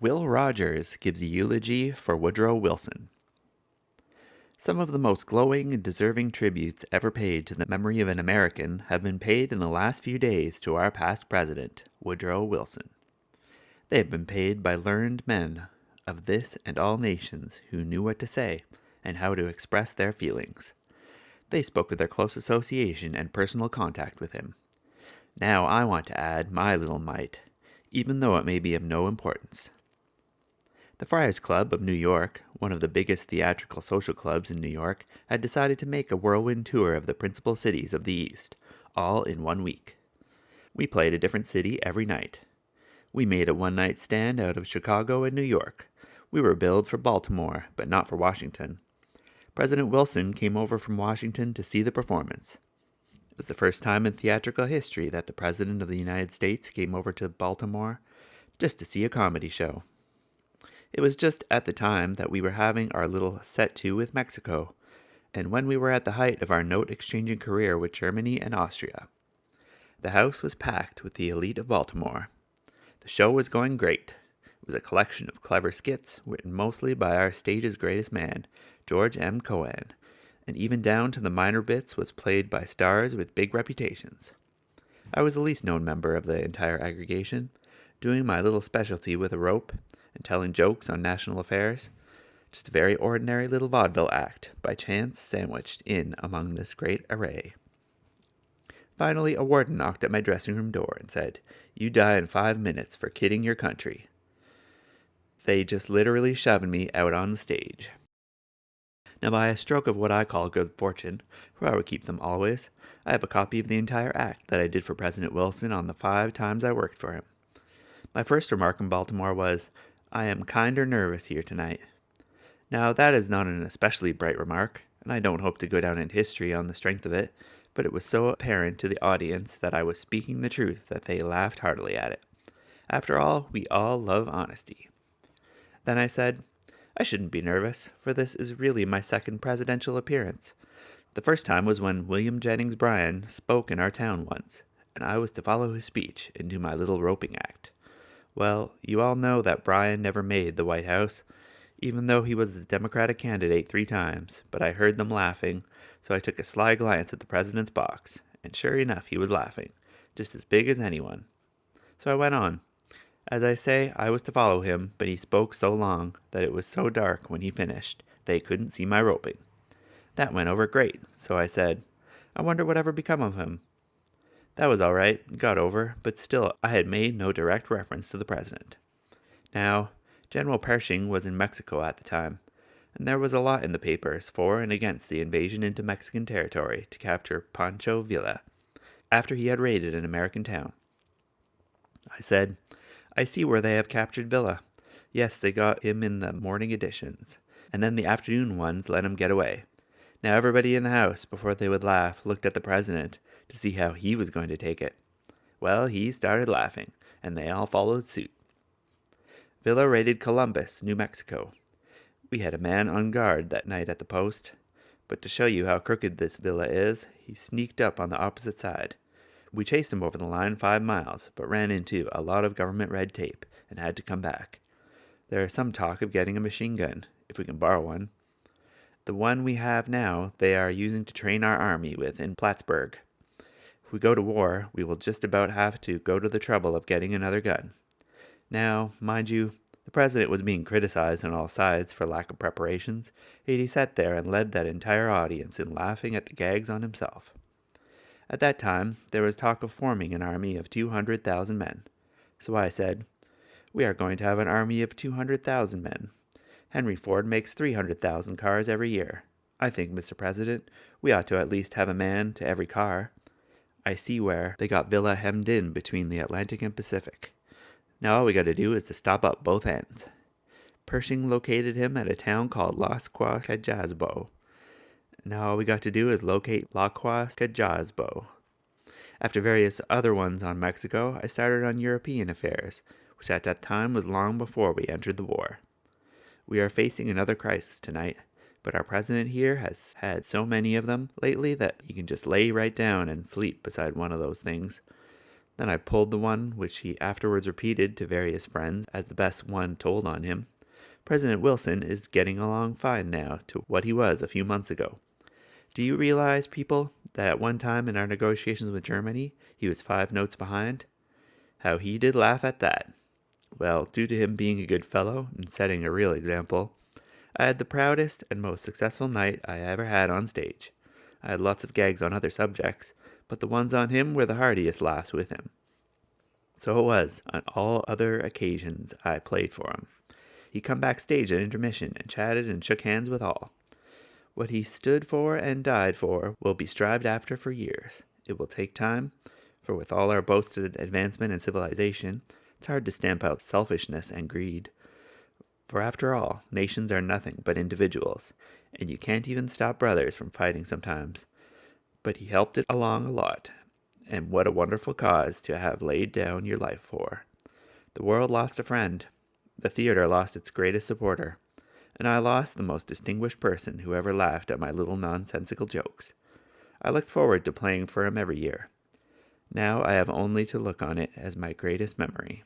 Will Rogers gives a eulogy for Woodrow Wilson. Some of the most glowing and deserving tributes ever paid to the memory of an American have been paid in the last few days to our past president, Woodrow Wilson. They have been paid by learned men of this and all nations who knew what to say and how to express their feelings. They spoke of their close association and personal contact with him. Now I want to add my little mite, even though it may be of no importance. The Friars Club of New York, one of the biggest theatrical social clubs in New York, had decided to make a whirlwind tour of the principal cities of the East, all in 1 week. We played a different city every night. We made a one-night stand out of Chicago and New York. We were billed for Baltimore, but not for Washington. President Wilson came over from Washington to see the performance. It was the first time in theatrical history that the President of the United States came over to Baltimore just to see a comedy show. It was just at the time that we were having our little set-to with Mexico, and when we were at the height of our note-exchanging career with Germany and Austria. The house was packed with the elite of Baltimore. The show was going great. It was a collection of clever skits written mostly by our stage's greatest man, George M. Cohan, and even down to the minor bits was played by stars with big reputations. I was the least known member of the entire aggregation, doing my little specialty with a rope and telling jokes on national affairs. Just a very ordinary little vaudeville act, by chance sandwiched in among this great array. Finally, a warden knocked at my dressing room door and said, "You die in 5 minutes for kidding your country." They just literally shoved me out on the stage. Now, by a stroke of what I call good fortune, for I would keep them always, I have a copy of the entire act that I did for President Wilson on the 5 times I worked for him. My first remark in Baltimore was, "I am kinder nervous here tonight." Now, that is not an especially bright remark, and I don't hope to go down in history on the strength of it, but it was so apparent to the audience that I was speaking the truth that they laughed heartily at it. After all, we all love honesty. Then I said, "I shouldn't be nervous, for this is really my second presidential appearance. The first time was when William Jennings Bryan spoke in our town once, and I was to follow his speech and do my little roping act. Well, you all know that Bryan never made the White House, even though he was the Democratic candidate 3 times, but I heard them laughing, so I took a sly glance at the president's box, and sure enough he was laughing, just as big as anyone. So I went on. As I say, I was to follow him, but he spoke so long that it was so dark when he finished they couldn't see my roping. That went over great, so I said, "I wonder whatever become of him." That was all right, got over, but still I had made no direct reference to the president. Now, General Pershing was in Mexico at the time, and there was a lot in the papers for and against the invasion into Mexican territory to capture Pancho Villa, after he had raided an American town. I said, "I see where they have captured Villa. Yes, they got him in the morning editions, and then the afternoon ones let him get away. Now everybody in the house, before they would laugh, looked at the president to see how he was going to take it. Well, he started laughing, and they all followed suit. Villa raided Columbus, New Mexico. We had a man on guard that night at the post, but to show you how crooked this Villa is, he sneaked up on the opposite side. We chased him over the line 5 miles, but ran into a lot of government red tape and had to come back. There is some talk of getting a machine gun, if we can borrow one. The one we have now they are using to train our army with in Plattsburgh. If we go to war, we will just about have to go to the trouble of getting another gun. Now, mind you, the president was being criticized on all sides for lack of preparations, yet he sat there and led that entire audience in laughing at the gags on himself. At that time, there was talk of forming an army of 200,000 men. So I said, "We are going to have an army of 200,000 men. Henry Ford makes 300,000 cars every year. I think, Mr. President, we ought to at least have a man to every car." I see where they got Villa hemmed in between the Atlantic and Pacific. Now all we got to do is to stop up both ends. Pershing located him at a town called Las Cajazbo. Now all we got to do is locate La Cajazbo. After various other ones on Mexico, I started on European affairs, which at that time was long before we entered the war. We are facing another crisis tonight, but our president here has had so many of them lately that he can just lay right down and sleep beside one of those things. Then I pulled the one which he afterwards repeated to various friends as the best one told on him. President Wilson is getting along fine now to what he was a few months ago. Do you realize, people, that at one time in our negotiations with Germany, he was 5 notes behind? How he did laugh at that. Well, due to him being a good fellow and setting a real example, I had the proudest and most successful night I ever had on stage. I had lots of gags on other subjects, but the ones on him were the heartiest laughs with him. So it was on all other occasions I played for him. He come backstage at intermission and chatted and shook hands with all. What he stood for and died for will be strived after for years. It will take time, for with all our boasted advancement in civilization, it's hard to stamp out selfishness and greed. For after all, nations are nothing but individuals, and you can't even stop brothers from fighting sometimes. But he helped it along a lot, and what a wonderful cause to have laid down your life for. The world lost a friend, the theater lost its greatest supporter, and I lost the most distinguished person who ever laughed at my little nonsensical jokes. I looked forward to playing for him every year. Now I have only to look on it as my greatest memory.